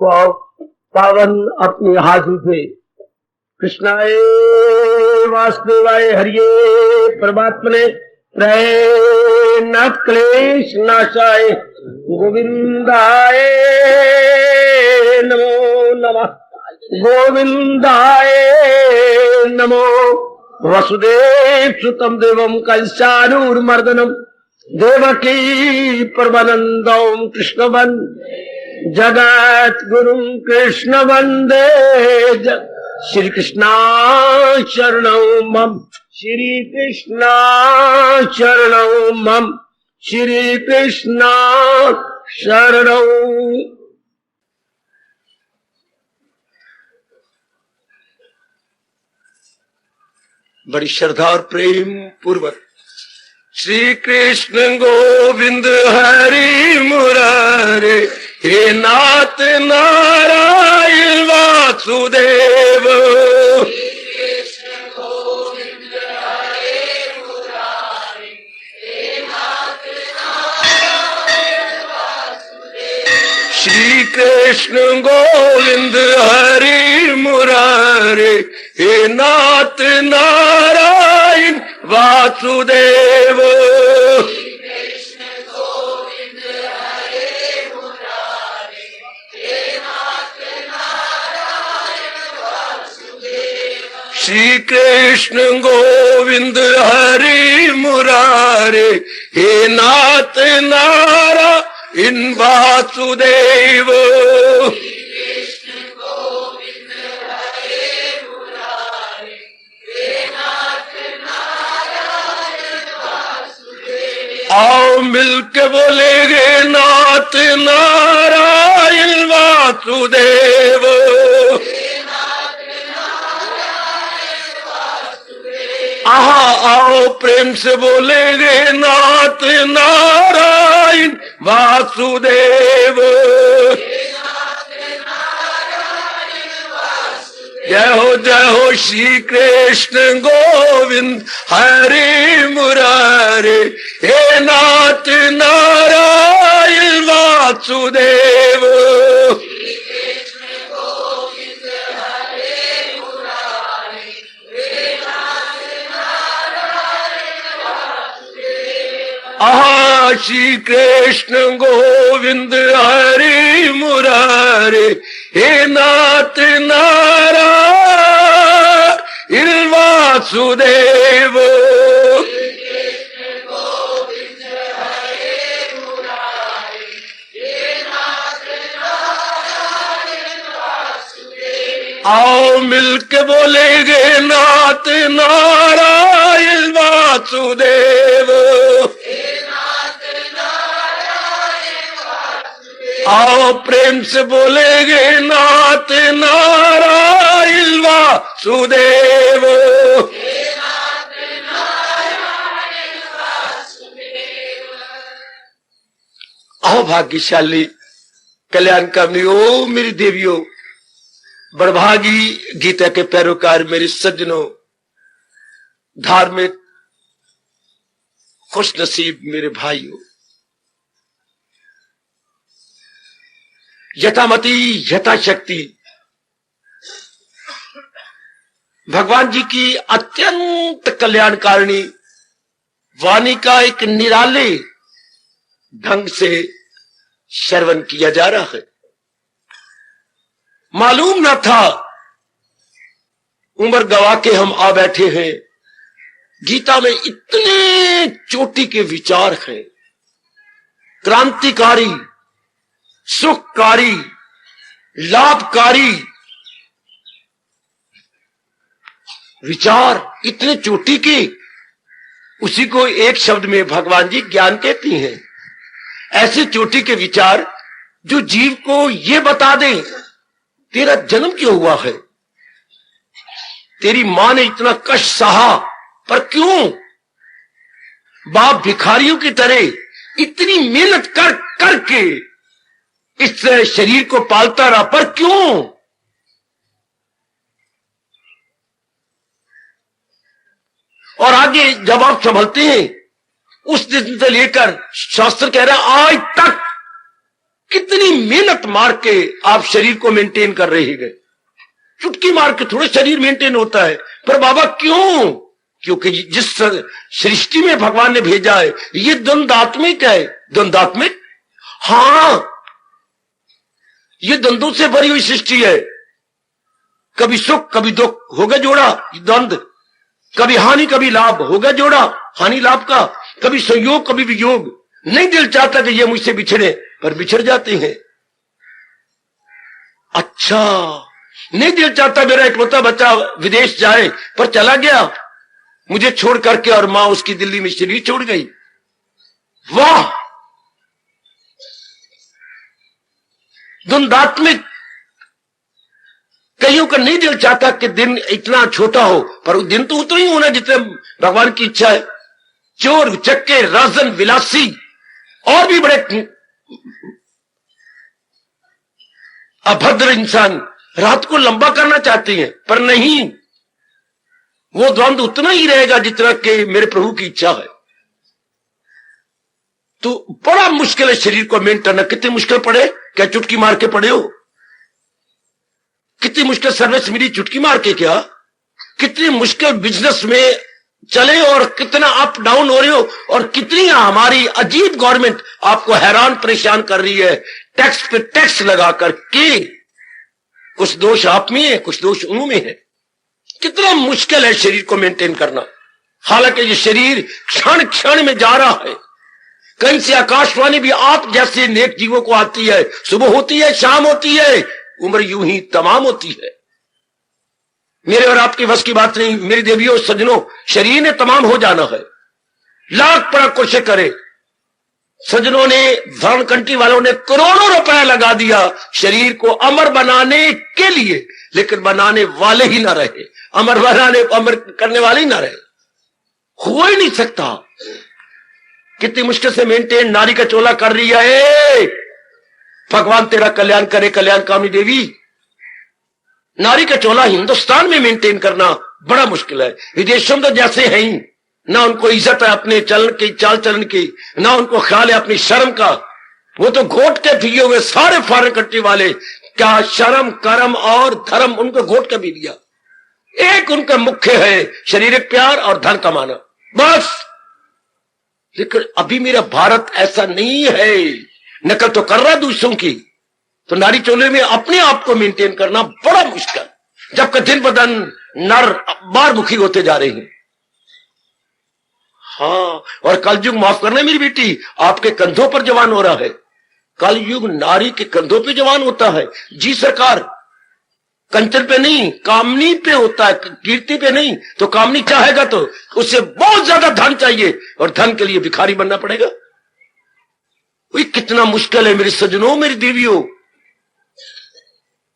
पावन अपने हाथों से कृष्णाय वासुदेवाय हरिये परमात्मने प्रय न क्लेश नाशाय गोविंदाय नमो नमः गोविंदाय नमो वसुदेव सुतम देवम कंसानूर्मर्दनम देवकी परमानंदम कृष्णवन जगत गुरु कृष्ण वंदे श्री कृष्णा शरणौ मम श्री कृष्णा शरणौ मम श्री कृष्णा शरणौ। बड़ी श्रद्धा और प्रेम पूर्वक श्री कृष्ण गोविंद हरि मुरारे हे नाथ नारायण वासुदेव श्री कृष्ण गोविंद हरि मुरारे हे नाथ नारायण वासुदेव श्री कृष्ण गोविंद हरि मुरारे हे नाथ नारायण वासुदेव आओ मिलके बोलेंगे नाथ नारायण वासुदेव आहा आओ प्रेम से बोलेंगे नाथ नारायण वासुदेव जय हो श्री कृष्ण गोविंद हरि मुरारे हे नाथ नारायण वासुदेव आहा श्री कृष्ण गोविंद हरि मुरारे हे नाथ नारायण वासुदेव आओ मिलके बोलेंगे नाथ नारायण वासुदेव आओ प्रेम से बोलेंगे नाथ नारायण वासुदेव आओ भाग्यशाली कल्याणकामी ओ मेरी देवियों बड़भागी गीता के पैरोकार मेरे सज्जनों धार्मिक खुश नसीब मेरे भाइयों यथामति यथाशक्ति भगवान जी की अत्यंत कल्याणकारिणी वाणी का एक निराले ढंग से श्रवण किया जा रहा है। मालूम न था उम्र गवा के हम आ बैठे हैं। गीता में इतने चोटी के विचार हैं, क्रांतिकारी सुखकारी लाभकारी विचार इतने चोटी के, उसी को एक शब्द में भगवान जी ज्ञान कहती हैं। ऐसे चोटी के विचार जो जीव को ये बता दें तेरा जन्म क्यों हुआ है, तेरी मां ने इतना कष्ट सहा पर क्यों, बाप भिखारियों की तरह इतनी मेहनत करके इस शरीर को पालता रहा पर क्यों, और आगे जब आप संभलते हैं उस दिन से लेकर शास्त्र कह रहा आज तक कितनी मेहनत मार के आप शरीर को मेंटेन कर रहे हैं। चुटकी मार के थोड़ा शरीर मेंटेन होता है। पर बाबा क्यों? क्योंकि जिस सृष्टि में भगवान ने भेजा है ये द्वंद्वात्मिक है। द्वंद्वात्मिक, हां, ये द्वंद्वों से भरी हुई सृष्टि है। कभी सुख कभी दुख, होगा जोड़ा द्वंद्व। कभी हानि कभी लाभ, होगा जोड़ा हानि लाभ का। कभी संयोग कभी वियोग। नहीं दिल चाहता कि ये मुझसे बिछड़े, पर बिछड़ जाते हैं। अच्छा, नहीं दिल चाहता मेरा इकलौता बच्चा विदेश जाए, पर चला गया मुझे छोड़ करके, और मां उसकी दिल्ली में शरीर छोड़ गई। वाह, द्वंद्वात्मिक। कईयों का नहीं दिल चाहता कि दिन इतना छोटा हो, पर दिन तो उतना ही होना जितने भगवान की इच्छा है। चोर चक्के राजन विलासी और भी बड़े अभद्र इंसान रात को लंबा करना चाहते हैं, पर नहीं, वो द्वंद्व उतना ही रहेगा जितना कि मेरे प्रभु की इच्छा है। तो बड़ा मुश्किल है शरीर को मेंटेन करना। कितनी मुश्किल पड़े? क्या चुटकी मार के पड़े हो? कितनी मुश्किल सर्विस मिली चुटकी मार के? क्या कितनी मुश्किल बिजनेस में चले और कितना अप डाउन हो रहे हो, और कितनी हमारी अजीब गवर्नमेंट आपको हैरान परेशान कर रही है टैक्स पे टैक्स लगा करके। कुछ दोष आप में है, कुछ दोष उनमें है। कितना मुश्किल है शरीर को मेंटेन करना। हालांकि ये शरीर क्षण क्षण में जा रहा है। कहीं से आकाशवाणी भी आप जैसे नेक जीवों को आती है, सुबह होती है, शाम होती है, उम्र यूं ही तमाम होती है। मेरे और आपकी बस की बात नहीं। मेरी देवियों सज्जनों, शरीर ने तमाम हो जाना है, लाख पर कोशिश करे। सज्जनों ने, धर्म कंट्री वालों ने करोड़ों रुपए लगा दिया शरीर को अमर बनाने के लिए, लेकिन बनाने वाले ही ना रहे। अमर करने वाले ही ना रहे। हो ही नहीं सकता। कितनी मुश्किल से मेंटेन नारी का चोला कर रही है। भगवान तेरा कल्याण करे कल्याण कामनी देवी। नारी का चोला हिंदुस्तान में मेंटेन करना बड़ा मुश्किल है। विदेशों में तो जैसे है ही ना, उनको इज्जत है अपने चलन की, चाल चलन की, ना उनको ख्याल है अपनी शर्म का। वो तो घोट के पिए हुए सारे फॉरेन कंट्री वाले, क्या शर्म कर्म और धर्म उनको घोट के भी दिया। एक उनका मुख्य है शारीरिक प्यार और धन कमाना, बस। लेकिन अभी मेरा भारत ऐसा नहीं है। नकल तो कर रहा है दूसरों की, तो नारी चोले में अपने आप को मेंटेन करना बड़ा मुश्किल, जबकि दिन ब दिन नर बारमुखी होते जा रहे हैं। हाँ, और कलयुग, माफ करना मेरी बेटी, आपके कंधों पर जवान हो रहा है। कलयुग नारी के कंधों पे जवान होता है। जी सरकार, कंचन पे नहीं, कामनी पे होता है, कीर्ति पे नहीं। तो कामनी चाहेगा तो उससे बहुत ज्यादा धन चाहिए, और धन के लिए भिखारी बनना पड़ेगा। कितना मुश्किल है मेरे सज्जनों, मेरी देवियों।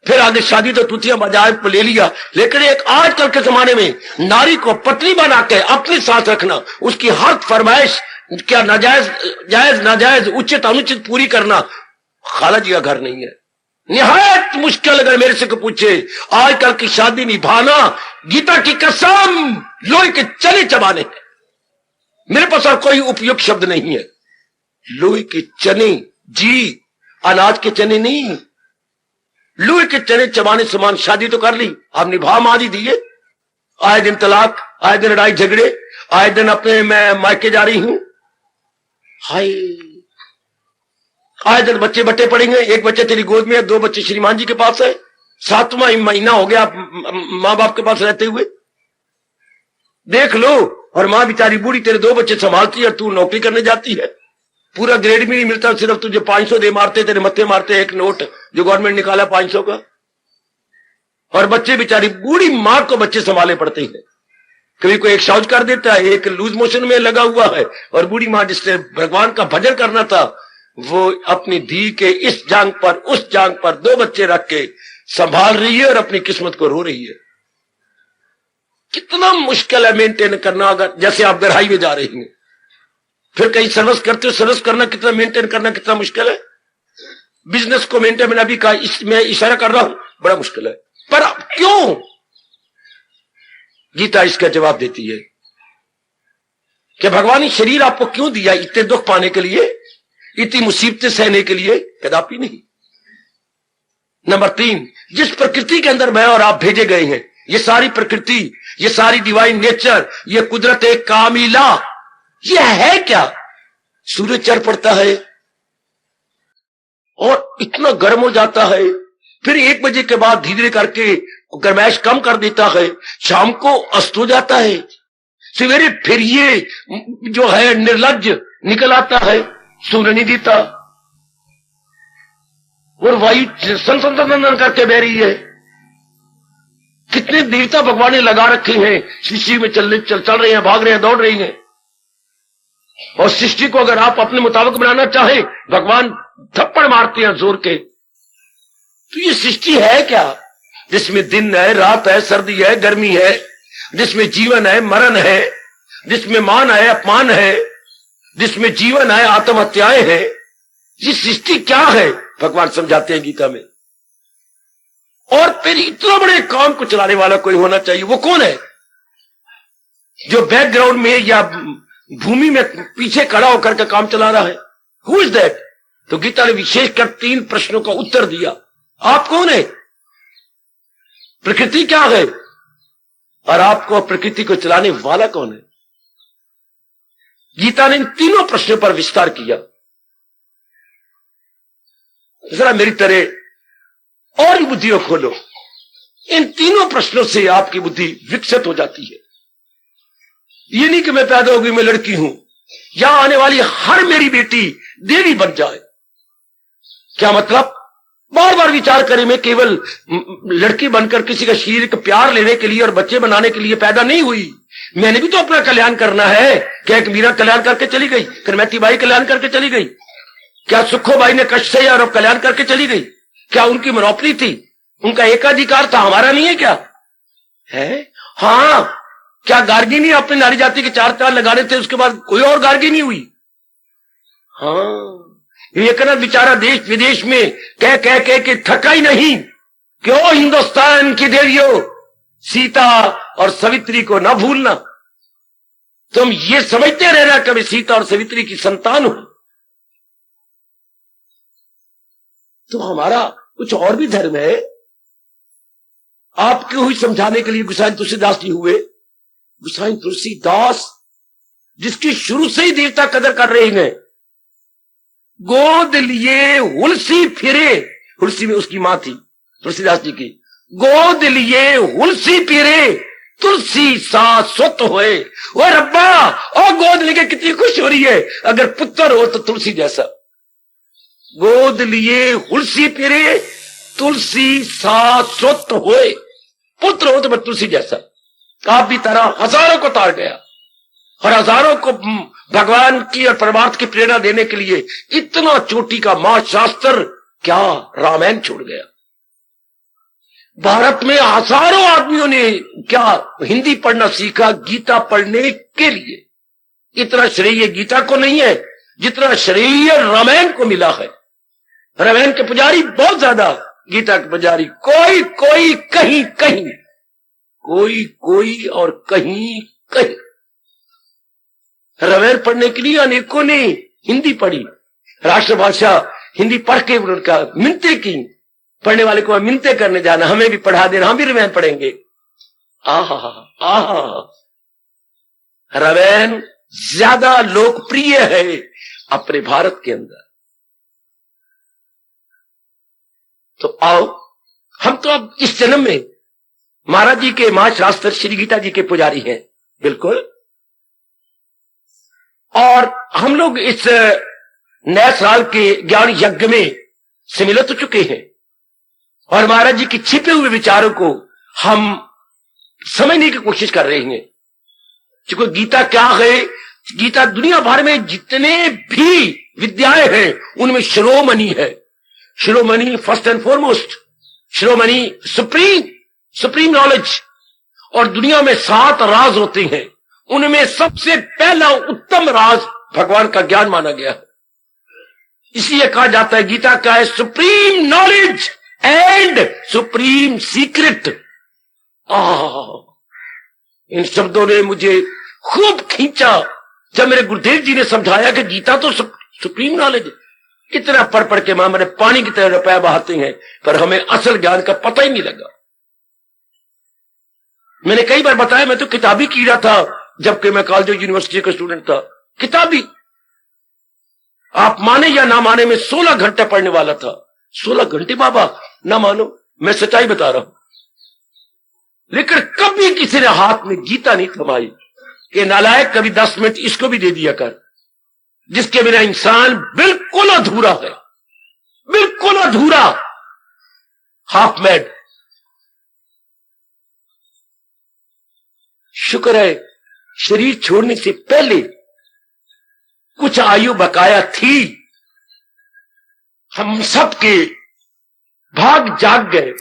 फिर आगे शादी तो तूतिया मजाक ले लिया, लेकिन एक आजकल के जमाने में नारी को पत्नी बना के अपने साथ रखना, उसकी हर फरमाइश, क्या नाजायज जायज नाजायज उचित अनुचित पूरी करना, खाला जी का घर नहीं है। निहायत मुश्किल। अगर मेरे से को पूछे आजकल की शादी निभाना, गीता की कसम, लोहे के चने चबाने हैं। मेरे पास और कोई उपयुक्त शब्द नहीं है। लोहे के चने, जी, अनाज के चने नहीं। लोहे के चने चबाने समान शादी तो कर ली, आप निभा मारी दिए। आए दिन तलाक, आए दिन लड़ाई झगड़े, आए दिन अपने मैं मायके जा रही हूं। हाय, आए दिन बच्चे बट्टे पड़ेंगे। एक बच्चे तेरी गोद में है, 2 बच्चे श्रीमान जी के पास है, 7वां महीना हो गया मां बाप के पास रहते हुए। देख लो, और मां बेचारी बूढ़ी तेरे 2 बच्चे संभालती है, और तू नौकरी करने जाती है। पूरा ग्रेड भी नहीं मिलता, सिर्फ तुझे 500 दे मारते, तेरे मत्थे मारते एक नोट जो गवर्नमेंट निकाला 500 का। और बच्चे बेचारी बूढ़ी मां को बच्चे संभाले पड़ते हैं। कभी कोई एक शौच कर देता है, एक लूज मोशन में लगा हुआ है, और बूढ़ी मां जिससे भगवान का भजन करना था, वो अपनी धी के इस जांग पर उस जांग पर 2 बच्चे रख के संभाल रही है, और अपनी किस्मत को रो रही है। कितना मुश्किल है मेंटेन करना। अगर जैसे आप गहराई में जा रही हैं, फिर कहीं सर्विस करते हो, सर्विस करना कितना मेंटेन करना कितना मुश्किल है। बिजनेस को मेंटेन, मैंने अभी कहा, इसमें इशारा कर रहा हूं, बड़ा मुश्किल है। पर क्यों? गीता इसका जवाब देती है कि भगवान ने शरीर आपको क्यों दिया? इतने दुख पाने के लिए, इतनी मुसीबतें सहने के लिए कदापि नहीं। नंबर 3, जिस प्रकृति के अंदर मैं और आप भेजे गए हैं, ये सारी प्रकृति, ये सारी डिवाइन नेचर, ये कुदरत कामिला, ये है क्या? सूरज चढ़ पड़ता है और इतना गर्म हो जाता है, फिर 1 बजे के बाद धीरे करके गर्माइश कम कर देता है, शाम को अस्त हो जाता है, सवेरे फिर ये जो है निर्लज्ज निकल आता है, सूर्य नहीं देता और वायु सन करके बह रही है। कितने देवता भगवान ने लगा रखे हैं, सृष्टि में चल रहे हैं, भाग रहे हैं, दौड़ रही हैं। और सृष्टि को अगर आप अपने मुताबिक बनाना चाहें, भगवान थप्पड़ मारते हैं जोर के। तो ये सृष्टि है क्या? जिसमें दिन है, रात है, सर्दी है, गर्मी है, जिसमें जीवन है, मरण है, जिसमें मान है, अपमान है, जिसमें जीवन है, आत्महत्याएं हैं। ये सृष्टि क्या है? भगवान समझाते हैं गीता में। और फिर इतना बड़े काम को चलाने वाला कोई होना चाहिए। वो कौन है? जो बैकग्राउंड में या भूमि में पीछे खड़ा होकर के काम चला रहा है। Who is that? तो गीता ने विशेषकर 3 प्रश्नों का उत्तर दिया। आप कौन है? प्रकृति क्या है? और आपको प्रकृति को चलाने वाला कौन है? गीता ने इन 3 प्रश्नों पर विस्तार किया। जरा मेरी तरह और बुद्धि को खोलो। इन 3 प्रश्नों से आपकी बुद्धि विकसित हो जाती है। ये नहीं कि मैं पैदा हो गई, मैं लड़की हूं, यहां आने वाली हर मेरी बेटी देवी बन जाए। क्या मतलब? बार बार विचार करें, मैं केवल लड़की बनकर किसी का शारीरिक प्यार लेने के लिए और बच्चे बनाने के लिए पैदा नहीं हुई। मैंने भी तो अपना कल्याण करना है। क्या एक मीरा कल्याण करके चली गई? करमैती बाई कल्याण करके चली गई? क्या सुखो बाई ने कष्ट से और कल्याण करके चली गई? क्या उनकी मोनोपोली थी? उनका एकाधिकार था, हमारा नहीं है क्या? है? हाँ। क्या गार्गी नहीं अपनी नारी जाति के 4 चांद लगाने थे, उसके बाद कोई और गार्गी नहीं हुई? हाँ। विवेकानंद बेचारा देश विदेश में कह के थका ही नहीं। क्यों हिंदुस्तान की देवियों, सीता और सवित्री को ना भूलना। तुम ये समझते रहना कभी सीता और सवित्री की संतान हो। तो हमारा कुछ और भी धर्म है। आपके हुई समझाने के लिए गोसाई तुलसीदास जी हुए। गोसाई तुलसीदास जिसकी शुरू से ही देवता कदर कर रहे हैं। गोद लिए हुलसी फिरे, हुलसी में उसकी मां थी तुलसीदास जी की। गोद लिए हुलसी फिरे, तुलसी सा सुत होए। वो रब्बा, और गोद लेके कितनी खुश हो रही है। अगर पुत्र हो तो तुलसी जैसा। गोद लिए हुलसी फिरे, तुलसी सा सुत होए। पुत्र हो तो मैं तुलसी जैसा। आप भी तरह हजारों को तार गया और हजारों को भगवान की और परमार्थ की प्रेरणा देने के लिए इतना चोटी का महाशास्त्र क्या रामायण छोड़ गया। भारत में हजारों आदमियों ने क्या हिंदी पढ़ना सीखा गीता पढ़ने के लिए। इतना श्रेय गीता को नहीं है जितना श्रेय रामायण को मिला है। रामायण के पुजारी बहुत ज्यादा, गीता के पुजारी कोई कोई कहीं कहीं, कोई कोई और कहीं कहीं। रामायण पढ़ने के लिए अनेकों ने हिंदी पढ़ी, राष्ट्रभाषा हिंदी पढ़ के उनका मिन्नतें की। पढ़ने वाले को मिन्नतें करने जाना, हमें भी पढ़ा देना, हम भी रामायण पढ़ेंगे। रामायण ज्यादा लोकप्रिय है अपने भारत के अंदर। तो आओ, हम तो अब इस जन्म में महाराज जी के महाशास्त्र श्री गीता जी के पुजारी हैं, बिल्कुल। और हम लोग इस नए साल के ज्ञान यज्ञ में सम्मिलित हो चुके हैं और महाराज जी के छिपे हुए विचारों को हम समझने की कोशिश कर रहे हैं। क्योंकि गीता क्या है? गीता दुनिया भर में जितने भी विद्याएं हैं उनमें शिरोमणि है। शिरोमणि फर्स्ट एंड फॉरमोस्ट, शिरोमणि सुप्रीम नॉलेज। और दुनिया में 7 राज होते हैं, उनमें सबसे पहला उत्तम राज भगवान का ज्ञान माना गया है। इसलिए कहा जाता है गीता क्या है? Supreme knowledge and supreme secret. इन शब्दों ने मुझे खूब खींचा जब मेरे गुरुदेव जी ने समझाया कि गीता तो सुप्रीम नॉलेज, कितना पढ़ पढ़ के हमारे पानी की तरह रुपया बहाते हैं, पर हमें असल ज्ञान का पता ही नहीं लगा। मैंने कई बार बताया, मैं तो किताबी कीड़ा था जबकि मैं कॉलेज यूनिवर्सिटी का स्टूडेंट था। किताबी, आप माने या ना माने, मैं 16 घंटे पढ़ने वाला था। 16 घंटे बाबा, ना मानो, मैं सच्चाई बता रहा हूं। लेकिन कभी किसी ने हाथ में गीता नहीं थमाई कि नालायक कभी 10 मिनट इसको भी दे दिया कर, जिसके बिना इंसान बिल्कुल अधूरा है, बिल्कुल अधूरा, हाफ मैड। शुक्र है शरीर छोड़ने से पहले कुछ आयु बकाया थी, हम सबके भाग जाग गए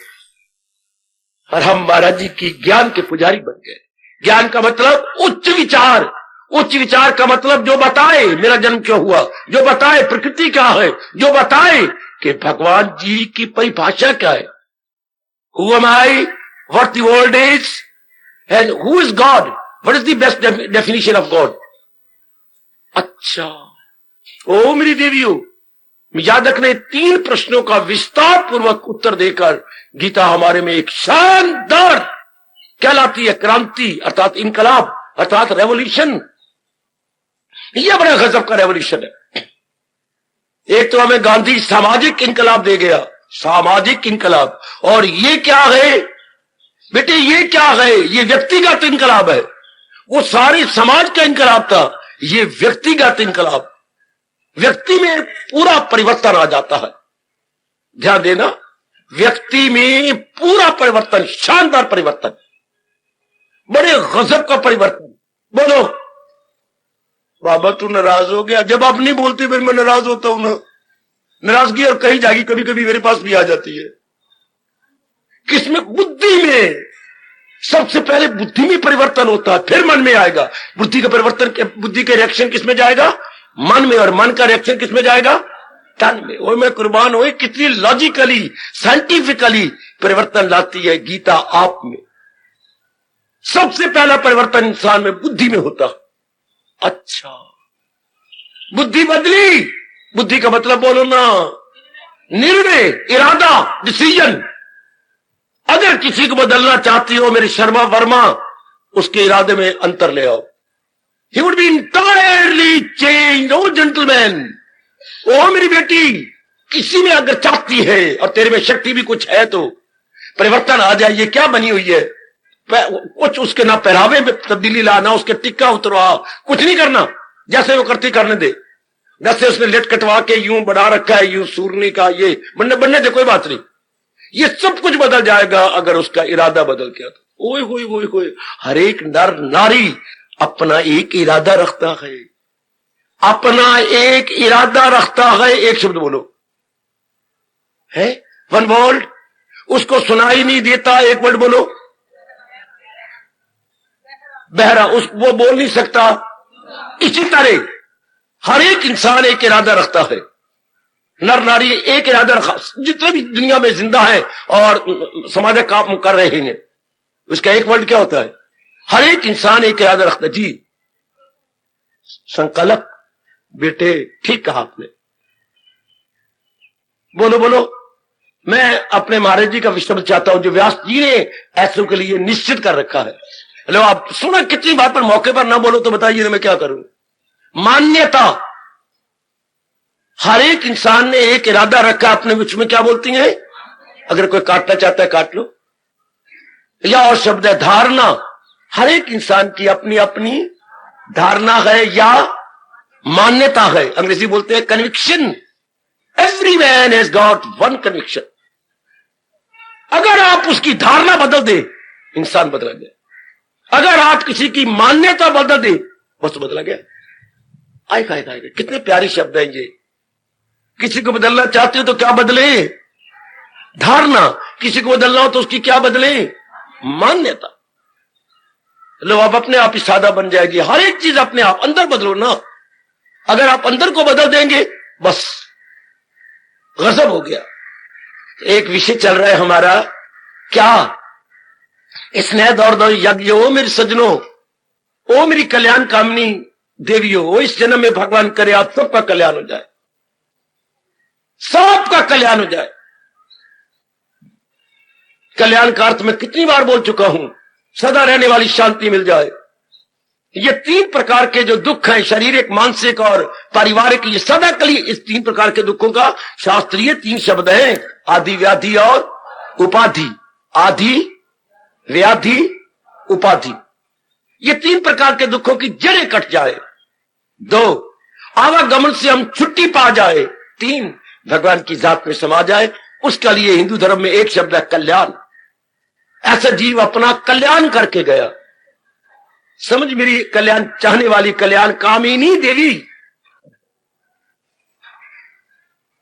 और हम महाराज जी की ज्ञान के पुजारी बन गए। ज्ञान का मतलब उच्च विचार, उच्च विचार का मतलब जो बताए मेरा जन्म क्यों हुआ, जो बताए प्रकृति क्या है, जो बताए कि भगवान जी की परिभाषा क्या है। Who am I? What the world is? And who is God? What is the best definition of God? अच्छा, ओ मेरी देवियों, याद रखने 3 प्रश्नों का विस्तार पूर्वक उत्तर देकर गीता हमारे में एक शानदार कहलाती है क्रांति, अर्थात इनकलाब, अर्थात रेवोल्यूशन। यह बड़ा गजब का रेवोल्यूशन है। एक तो हमें गांधी सामाजिक इनकलाब दे गया, सामाजिक इनकलाब, और ये क्या है बेटे, ये क्या है, ये व्यक्तिगत इनकलाब है। वो सारी समाज का इनकलाब था, ये व्यक्तिगत इनकलाब, व्यक्ति में पूरा परिवर्तन आ जाता है। ध्यान देना, व्यक्ति में पूरा परिवर्तन, शानदार परिवर्तन, बड़े गजब का परिवर्तन। बोलो बाबा तू नाराज हो गया, जब आप नहीं बोलते फिर मैं नाराज होता हूं ना। नाराजगी और कहीं जाएगी, कभी कभी मेरे पास भी आ जाती है। किसमें? बुद्धि में। सबसे पहले बुद्धि में परिवर्तन होता है, फिर मन में आएगा। बुद्धि का परिवर्तन, बुद्धि का रिएक्शन किसमें जाएगा? मन में, और मन का रिएक्शन किसमें जाएगा? तन में। और मैं कुर्बान हो, कितनी लॉजिकली, साइंटिफिकली परिवर्तन लाती है गीता आप में। सबसे पहला परिवर्तन इंसान में बुद्धि में होता। अच्छा, बुद्धि बदली, बुद्धि का मतलब बोलो ना, निर्णय, इरादा, डिसीजन। अगर किसी को बदलना चाहती हो मेरी शर्मा वर्मा, उसके इरादे में अंतर ले आओ। He would be entirely changed, oh gentleman। ओ मेरी बेटी, किसी में अगर चाहती है और तेरे में शक्ति भी कुछ है तो परिवर्तन आ जाए। ये क्या बनी हुई है? कुछ उसके ना पहरावे में तब्दीली लाना, उसके टिक्का उतरवा, कुछ नहीं करना, जैसे वो करती करने दे। जैसे उसने लेट कटवा के यूं बढ़ा रखा है, यूं सूरने का, ये बनने दे, कोई बात नहीं। ये सब कुछ बदल जाएगा अगर उसका इरादा बदल गया तो। ओए होए होए होए, हर एक नर नारी अपना एक इरादा रखता है, अपना एक इरादा रखता है। एक शब्द बोलो, है वन वर्ड, उसको सुनाई नहीं देता, एक वर्ड बोलो, बहरा, वो बोल नहीं सकता। इसी तरह हर एक इंसान एक इरादा रखता है, नर नारी एक इरादा रखा, जितने भी दुनिया में जिंदा है और समाज काम कर रहे हैं, उसका एक वर्ड क्या होता है? हर एक इंसान एक इरादा रखता है। जी संकल्प, बेटे ठीक कहा आपने। बोलो बोलो। मैं अपने महाराज जी का विश्वास चाहता हूं जो व्यास जी ने ऐसों के लिए निश्चित कर रखा है। हेलो, आप सुना कितनी बात पर मौके पर ना बोलो तो बताइए मैं क्या करूं। मान्यता, हर एक इंसान ने एक इरादा रखा अपने विच में, क्या बोलती हैं? अगर कोई काटना चाहता है काट लो, या और शब्द है धारणा। हर एक इंसान की अपनी अपनी धारणा है या मान्यता है, अंग्रेजी बोलते हैं conviction. Every man has got one conviction. अगर आप उसकी धारणा बदल दे, इंसान बदल गया। अगर आप किसी की मान्यता बदल दे, बस बदला गया। आएगा आएगा आएगा, कितने प्यारे शब्द हैं ये। किसी को बदलना चाहते हो तो क्या बदले? धारणा। किसी को बदलना हो तो उसकी क्या बदले? मान्यता। लो, आप अपने आप ही सादा बन जाएगी। हर एक चीज अपने आप अंदर बदलो ना। अगर आप अंदर को बदल देंगे, बस गजब हो गया। एक विषय चल रहा है हमारा, क्या? स्नेह दौड़ यज्ञ। ओ मेरे सजनों, ओ मेरी कल्याण कामनी देवियों, ओ इस जन्म में भगवान करे आप सबका कल्याण हो जाए। सबका कल्याण हो जाए। कल्याण का अर्थ मैं कितनी बार बोल चुका हूं, सदा रहने वाली शांति मिल जाए। ये 3 प्रकार के जो दुख हैं, शारीरिक, मानसिक और पारिवारिक, ये सदा के लिए इस 3 प्रकार के दुखों का शास्त्रीय 3 शब्द हैं, आदि, व्याधि और उपाधि। आदि, व्याधि, उपाधि, ये 3 प्रकार के दुखों की जड़ें कट जाए। 2, आवागमन से हम छुट्टी पा जाए। 3, भगवान की जात में समा जाए। उसके लिए हिंदू धर्म में एक शब्द है कल्याण। ऐसा जीव अपना कल्याण करके गया। समझ मेरी कल्याण चाहने वाली कल्याण कामिनी देवी,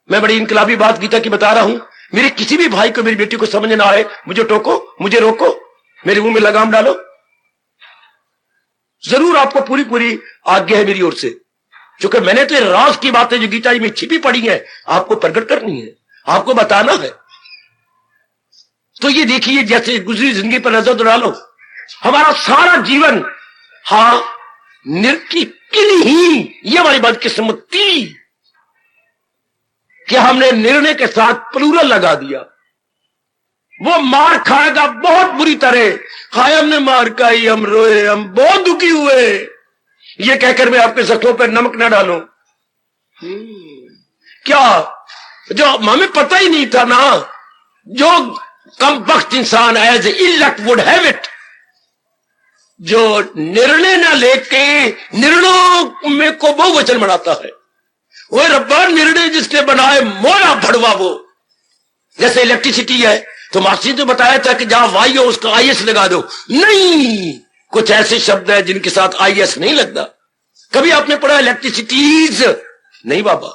मैं बड़ी इनकलाबी बात गीता की बता रहा हूं। मेरे किसी भी भाई को, मेरी बेटी को समझ ना आए, मुझे टोको, मुझे रोको, मेरे मुंह में लगाम डालो, जरूर आपको पूरी पूरी आज्ञा है मेरी ओर से। क्योंकि मैंने तो राज की बातें जो गीता जी में छिपी पड़ी है आपको प्रकट करनी है, आपको बताना है। तो ये देखिए, जैसे गुजरी जिंदगी पर नजर डालो, हमारा सारा जीवन, हाँ, किन ही ये हमारी बदकिस्मती कि हमने निर्णय के साथ प्लूरल लगा दिया। वो मार खाएगा बहुत बुरी तरह, हाय हमने मार खाई, हम रोए, हम बहुत दुखी हुए, ये कहकर मैं आपके जख्मों पर नमक न डालूं। क्या जो हमें पता ही नहीं था ना, जो कम वक्त इंसान as ill luck would have it, जो निर्णय न लेके निर्णयों में को बहुवचन बनाता है, वो रब्बा निर्णय जिसने बनाए मोरा भड़वा वो। जैसे इलेक्ट्रिसिटी है तो मास्टर ने तो बताया था कि जहां वाई हो उसका आईएस लगा दो, नहीं, कुछ ऐसे शब्द है जिनके साथ आईएस नहीं लगता। कभी आपने पढ़ा इलेक्ट्रिसिटीज? नहीं बाबा।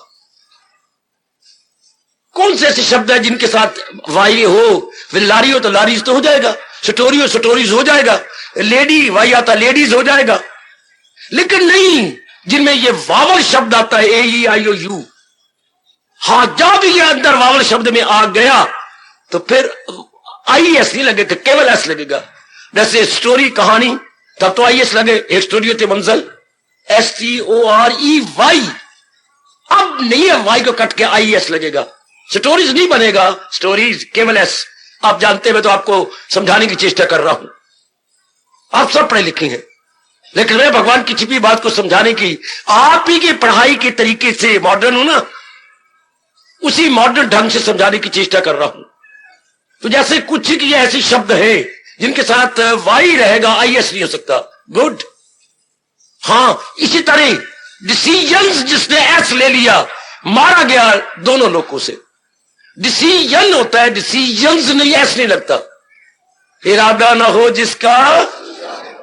कौन से ऐसे शब्द है जिनके साथ वाई हो? लारी हो तो लारीज तो हो जाएगा, स्टोरी हो स्टोरीज हो जाएगा, लेडी वाई आता लेडीज हो जाएगा, लेकिन नहीं जिनमें ये वावल शब्द आता है, ए ई आई ओ यू। हाँ, जब ये अंदर वावल शब्द में आ गया तो फिर आई एस नहीं लगेगा, केवल एस लगेगा। जैसे स्टोरी, कहानी, तब तो आई एस लगे, एक स्टोरी होती मंजिल, STOREY। अब नहीं है, वाई को कट के आई एस लगेगा, स्टोरीज नहीं बनेगा, स्टोरीज केवल एस। आप जानते हैं, मैं तो आपको समझाने की चेष्टा कर रहा हूं, आप सब पढ़े लिखे हैं, लेकिन मैं भगवान की छिपी बात को समझाने की, आप ही की पढ़ाई के तरीके से मॉडर्न हूं ना, उसी मॉडर्न ढंग से समझाने की चेष्टा कर रहा हूं। तो जैसे कुछ की ऐसे शब्द हैं जिनके साथ वाई रहेगा, आईएस नहीं हो सकता, गुड। हां, इसी तरह डिसीजंस जिसने एस ले लिया, मारा गया दोनों लोगों से। डिसीजन होता है, डिसीजंस नहीं, एस नहीं लगता। इरादा ना हो जिसका,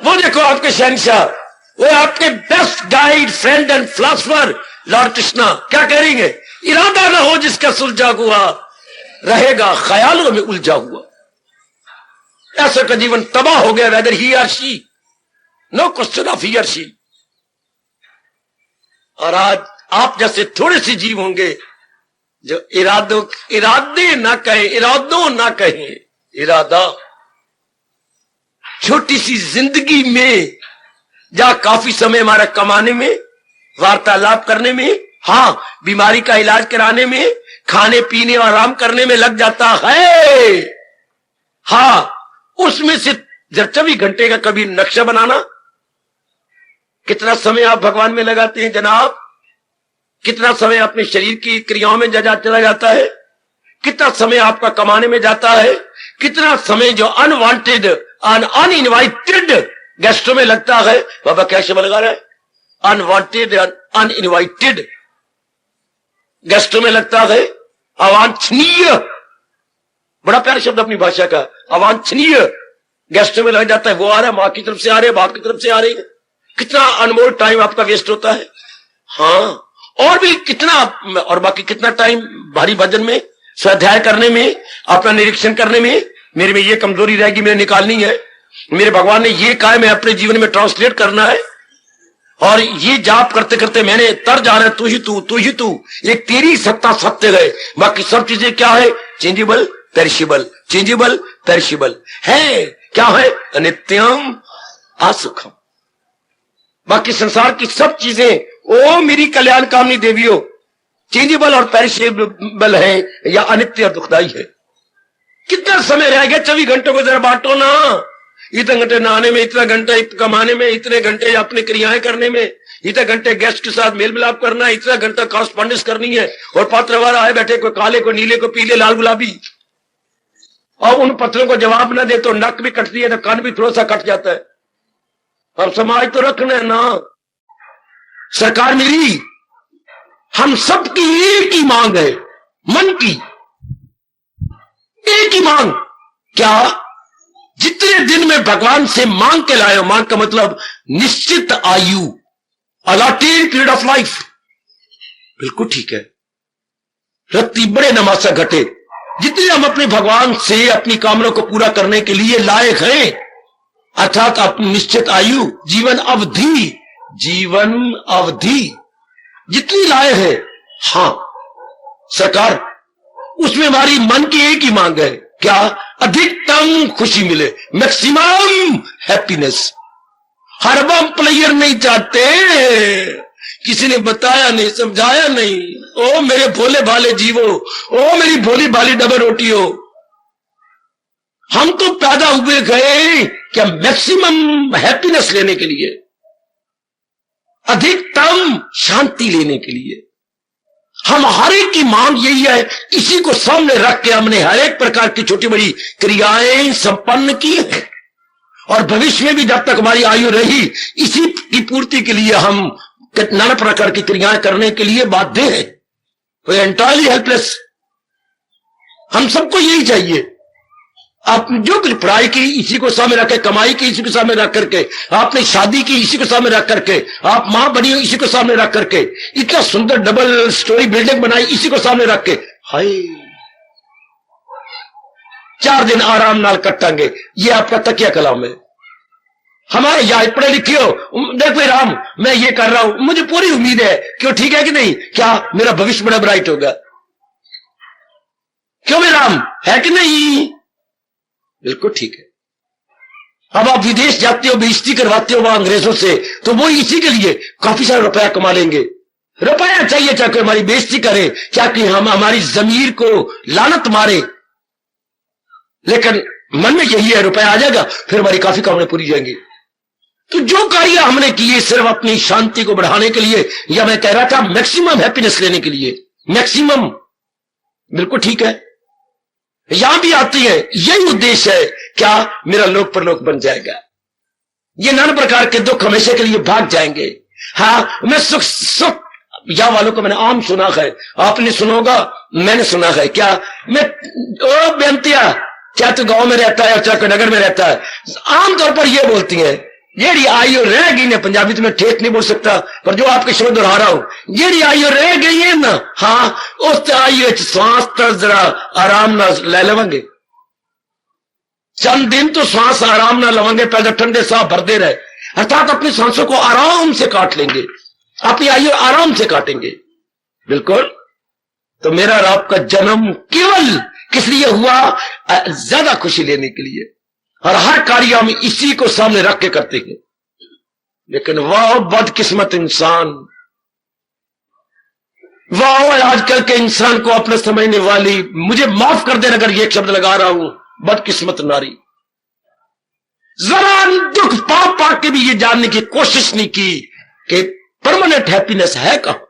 वो देखो आपके शहंशाह, वो आपके best guide, friend and philosopher Lord Krishna क्या कह रही है? इरादा ना हो जिसका सुलझा हुआ रहेगा ख्यालों में उलझा हुआ। ऐसा का जीवन तबाह हो गया, वेदर ही और शी, नो क्वेश्चन ऑफ ही और शी। और आज आप जैसे थोड़े से जीव होंगे जो इरादे ना कहे, इरादों ना कहे, इरादा। छोटी सी जिंदगी में जहां काफी समय हमारा कमाने में, वार्तालाप करने में, हां, बीमारी का इलाज कराने में, खाने पीने और आराम करने में लग जाता है। हां, उसमें से 24 घंटे का कभी नक्शा बनाना, कितना समय आप भगवान में लगाते हैं जनाब? कितना समय अपने शरीर की क्रियाओं में चला जाता है? कितना समय आपका कमाने में जाता है? कितना समय जो अनवांटेड, अनइनवाइटेड गेस्टों में लगता है? बाबा क्या शब्द लगा रहा है? अनवांटेड, अनइनवाइटेड गेस्टों में लगता है। अवांछनीय, बड़ा प्यारा शब्द अपनी भाषा का, अवांछनीय गेस्टों में लग जाता है। वो आ रहा है, मां की तरफ से आ रहे, बाप की तरफ से आ रही है, कितना अनमोल टाइम आपका वेस्ट होता है। हाँ, और भी कितना, और बाकी कितना टाइम भारी भजन में, स्वाध्याय करने में, अपना निरीक्षण करने में। मेरे में ये कमजोरी रहेगी, मैंने निकालनी है। मेरे भगवान ने ये कहा, मैं अपने जीवन में ट्रांसलेट करना है। और ये जाप करते करते मैंने तर जाना है, तू ही तू, तू ही तू, एक तेरी सत्ता सत्य है, बाकी सब चीजें क्या है? चेंजेबल, पेरिशेबल, चेंजेबल, पेरिशेबल है। क्या है? अनित्यम, असुखम। बाकी संसार की सब चीजें, ओ मेरी कल्याण कामनी देवियों, चेंजेबल और पेरिशेबल है या अनित्य और दुखदाई है। कितना समय रह गया, 24 घंटों को जरा बांटो ना। इतने घंटे नहाने में, इतना घंटे कमाने में, इतने घंटे अपनी क्रियाएं करने में, इतने घंटे गेस्ट के साथ मेल मिलाप करना है, इतना घंटा कॉरस्पॉन्डेंस करनी है, और पत्रवार आए बैठे, कोई काले को नीले को पीले लाल गुलाबी, और उन पत्रों को जवाब ना दे तो नक भी कटती है, तो कान भी थोड़ा सा कट जाता है। अब समाज तो रखना है ना। सरकार मेरी, हम सबकी एक ही मांग है, मन की एक ही मांग। क्या? जितने दिन में भगवान से मांग के लाए हो, मांग का मतलब निश्चित आयु, अलॉटेड पीरियड ऑफ लाइफ, बिल्कुल ठीक है। रत्ती बड़े नमासा घटे, जितने हम अपने भगवान से अपनी कामना को पूरा करने के लिए लायक हैं, अर्थात अपनी निश्चित आयु, जीवन अवधि, जीवन अवधि जितनी लायक है, हां सरकार, उसमें हमारी मन की एक ही मांग है। क्या? अधिकतम खुशी मिले, मैक्सिमम हैप्पीनेस। हरबम प्लेयर नहीं चाहते, किसी ने बताया नहीं, समझाया नहीं। ओ मेरे भोले भाले जीवो, ओ मेरी भोली भाली डबल रोटियों, हम तो पैदा हुए गए क्या? मैक्सिमम हैप्पीनेस लेने के लिए, अधिकतम शांति लेने के लिए। हम हर एक की मांग यही है। इसी को सामने रख के हमने हर एक प्रकार की छोटी बड़ी क्रियाएं संपन्न की है, और भविष्य में भी जब तक हमारी आयु रही, इसी की पूर्ति के लिए हम नाना प्रकार की क्रियाएं करने के लिए बाध्य हैं। तो एंटायरली हेल्पलेस। हम सबको यही चाहिए। आप जो कुछ पढ़ाई की इसी को सामने रख के, कमाई की इसी को सामने रख करके, आपने शादी की इसी को सामने रख करके, आप मां बनी इसी को सामने रख करके, इतना सुंदर डबल स्टोरी बिल्डिंग बनाई इसी को सामने रख के, हाय 4 दिन आराम नाल कटांगे, ये आपका तकिया कलाम है। हमारे यहां पढ़े लिखे हो, देखो राम मैं ये कर रहा हूं, मुझे पूरी उम्मीद है। क्यों? ठीक है कि नहीं? क्या मेरा भविष्य बड़ा ब्राइट होगा? क्यों मेरा राम है कि नहीं? बिल्कुल ठीक है। अब आप विदेश जाते हो, बेइज्जती करवाते हो वहां अंग्रेजों से, तो वो इसी के लिए काफी सारा रुपया कमा लेंगे। रुपया चाहिए, चाहे कोई हमारी बेइज्जती करे, चाहे हम हमारी जमीर को लानत मारे, लेकिन मन में यही है रुपया आ जाएगा, फिर हमारी काफी कामनें पूरी जाएंगी। तो जो कार्य हमने किए सिर्फ अपनी शांति को बढ़ाने के लिए, या मैं कह रहा था मैक्सिमम हैप्पीनेस लेने के लिए, मैक्सिमम, बिल्कुल ठीक है। यहां भी आती है, यही उद्देश्य है। क्या? मेरा लोक परलोक बन जाएगा, ये नाना प्रकार के दुख हमेशा के लिए भाग जाएंगे। हाँ, मैं सुख या वालों को मैंने आम सुना है, आपने सुना होगा, मैंने सुना है। क्या? मैं ओ बेनतिया, चाहे तो गांव में रहता है चाहे नगर में रहता है, आमतौर पर यह बोलती है, जेड़ी आयु रह गई ना, पंजाबी तो मैं ठेठ नहीं बोल सकता, पर जो आपके शब्द दोहरा रहा हूं, जेड़ी आयु रह गई है ना, हाँ उस आयु सांस तो जरा आराम ना ले लेवेंगे। चंद दिन तो सांस आराम ना लवेंगे, पहले ठंडे साह भरते रहे, अर्थात अपनी सांसों को आराम से काट लेंगे, अपनी आयु आराम से काटेंगे। बिल्कुल। तो मेरा और आपका जन्म केवल किस लिए हुआ? ज्यादा खुशी लेने के लिए, और हर कार्य हम इसी को सामने रख के करते हैं। लेकिन वाह बदकिस्मत इंसान, वाह आजकल के इंसान को अपने समझने वाली, मुझे माफ कर देना अगर ये शब्द लगा रहा हूं, बदकिस्मत नारी, जरा दुख पा के भी ये जानने की कोशिश नहीं की कि परमानेंट हैप्पीनेस है कहां।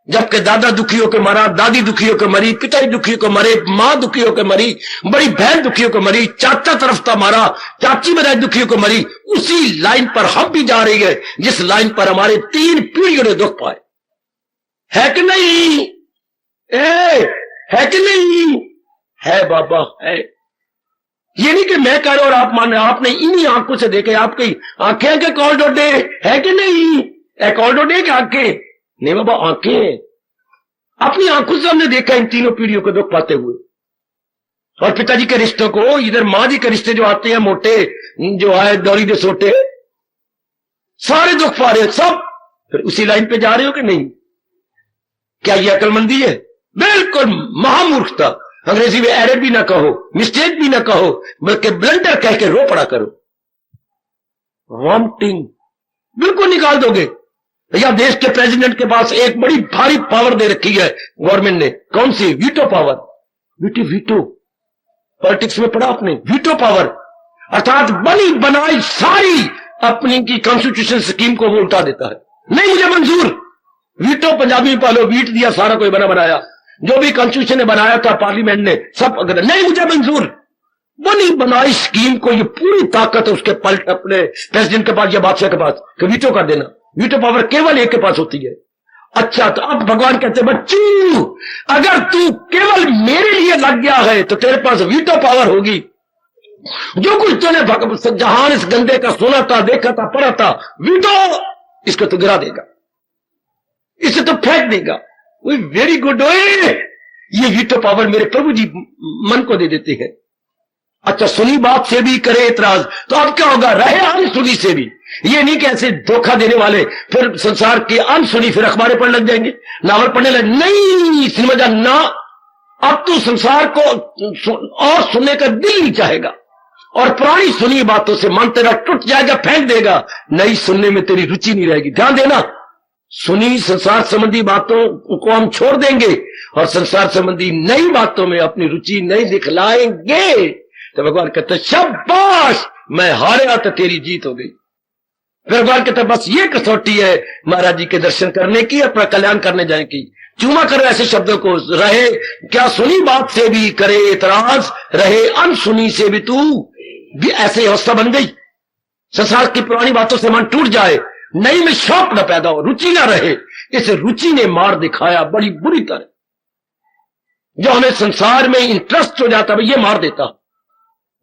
जबकि दादा दुखी होकर मरा, दादी दुखी होकर मरी, पिताजी दुखी होकर मरे, मां दुखी होकर मरी, बड़ी बहन दुखी होकर मरी, चाचा तरफ था मारा, चाची मेरा दुखी होकर मरी, उसी लाइन पर हम भी जा रही है जिस लाइन पर हमारे 3 पीढ़ियों ने दुख पाए। है कि नहीं? है कि नहीं? है बाबा, है। ये नहीं कि मैं कह रहा और आप मान रहे, आपने इन्हीं आंखों से देखे, आपकी आंखें के कॉल डोडे है कि नहीं? कॉल डोडे की आंखें नहीं बाबा, आंखें अपनी आंखों से हमने देखा इन 3 पीढ़ियों को दुख पाते हुए। और पिताजी के रिश्तों को, इधर मां जी के रिश्ते जो आते हैं मोटे, जो है दौरी जो सोटे, सारे दुख पा रहे हैं सब, फिर उसी लाइन पे जा रहे हो कि नहीं? क्या ये अकलमंदी है? बिल्कुल महामूर्खता। अंग्रेजी में एरर भी ना कहो, मिस्टेक भी ना कहो, बल्कि ब्लंडर कह के रो पड़ा करो। वांटिंग बिल्कुल निकाल दोगे। या देश के प्रेसिडेंट के पास एक बड़ी भारी पावर दे रखी है गवर्नमेंट ने, कौन सी? Veto power. वीटो पॉलिटिक्स में पढ़ा आपने? वीटो पावर अर्थात बनी बनाई सारी अपनी की कॉन्स्टिट्यूशन स्कीम को वो उल्टा देता है। नहीं मुझे मंजूर। वीटो पंजाबी में पालो, वीट दिया सारा कोई बना बनाया, जो भी कॉन्स्टिट्यूशन ने बनाया था पार्लियामेंट ने सब, अगर नहीं मुझे मंजूर। बनी बनाई स्कीम को ये पूरी ताकत है उसके पलट अपने प्रेसिडेंट के पास या बादशाह के पास कि वीटो कर देना। वीटो पावर केवल एक के पास होती है। अच्छा, तो अब भगवान कहते बच्चू अगर तू केवल मेरे लिए लग गया है तो तेरे पास वीटो पावर होगी। जो कुछ तूने जहान इस गंदे का सुना था, देखा था, पढ़ा था, वीटो इसको तो गिरा देगा, इसे तो फेंक देगा। Very good. ये वीटो पावर मेरे प्रभु जी मन को दे देते हैं। अच्छा, सुनी बात से भी करे इतराज, तो अब क्या होगा? रहे अनसुनी से भी। ये नहीं कि ऐसे धोखा देने वाले फिर संसार की अनसुनी फिर अखबारें पढ़ने लग जाएंगे, नावल पढ़ने लग, नहीं सिनेमा ना। अब तो संसार को और सुनने का दिल नहीं चाहेगा और पुरानी सुनी बातों से मन तेरा टूट जाएगा, फेंक देगा। नई सुनने में तेरी रुचि नहीं रहेगी। ध्यान देना, सुनी संसार संबंधी बातों को हम छोड़ देंगे और संसार संबंधी नई बातों में अपनी रुचि नहीं दिखलाएंगे। तो भगवान कहते शाबाश, मैं हारा तो तेरी जीत हो गई। फिर भगवान कहते बस ये कसौटी है महाराज जी के दर्शन करने की, अपना कल्याण करने जाने की। चूमा करो ऐसे शब्दों को। रहे क्या सुनी बात से भी करे इतराज, रहे अनसुनी से भी तू भी ऐसे अवस्था बन गई। संसार की पुरानी बातों से मन टूट जाए, नई में शौक न पैदा हो, रुचि ना रहे। इस रुचि ने मार दिखाया बड़ी बुरी तरह। जो हमें संसार में इंटरेस्ट हो जाता है ये मार देता।